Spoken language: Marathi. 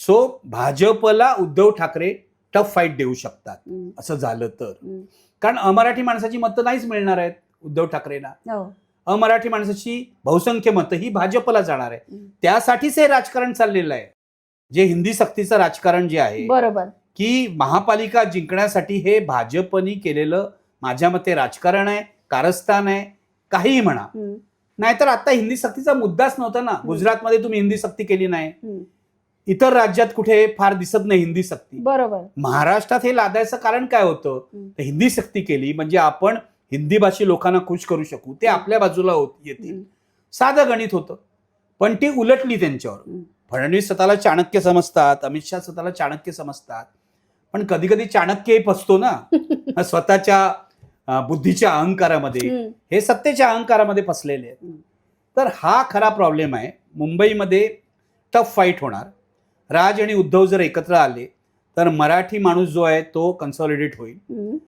सो भाजपला उद्धव ठाकरे टफ फाईट देऊ शकतात असं झालं तर. कारण अमराठी माणसाची मतं नाहीच मिळणार आहेत उद्धव ठाकरेंना. अमराठी माणसाची बहुसंख्य मतं ही भाजपला जाणार आहे. त्यासाठीच हे राजकारण चाललेलं आहे, जे हिंदी सक्तीचं राजकारण जे आहे. बरोबर. की महापालिका जिंकण्यासाठी हे भाजपनी केलेलं माझ्या मते राजकारण आहे, कारस्थान आहे, काहीही म्हणा. नाहीतर आता हिंदी सक्तीचा मुद्दाच नव्हता ना. गुजरातमध्ये तुम्ही हिंदी सक्ती केली नाही, इतर राज्यात कुठे फार दिसत नाही हिंदी सक्ती. बरोबर. महाराष्ट्रात हे लादायचं कारण काय होतं, हिंदी सक्ती केली म्हणजे आपण हिंदी भाषी लोकांना खुश करू शकू, ते आपल्या बाजूला येतील. साधं गणित होतं. पण ती उलटली त्यांच्यावर. फडणवीस स्वतःला चाणक्य समजतात, अमित शहा स्वतःला चाणक्य समजतात, पण कधी कधी चाणक्यही फसतो ना स्वतःच्या बुद्धीच्या अहंकारामध्ये. हे सत्तेच्या अहंकारामध्ये फसलेले आहेत. तर हा खरा प्रॉब्लेम आहे. मुंबईमध्ये टफ फाईट होणार. राज आणि उद्धव जर एकत्र आले तर मराठी माणूस जो आहे तो कन्सॉलिडेट होईल.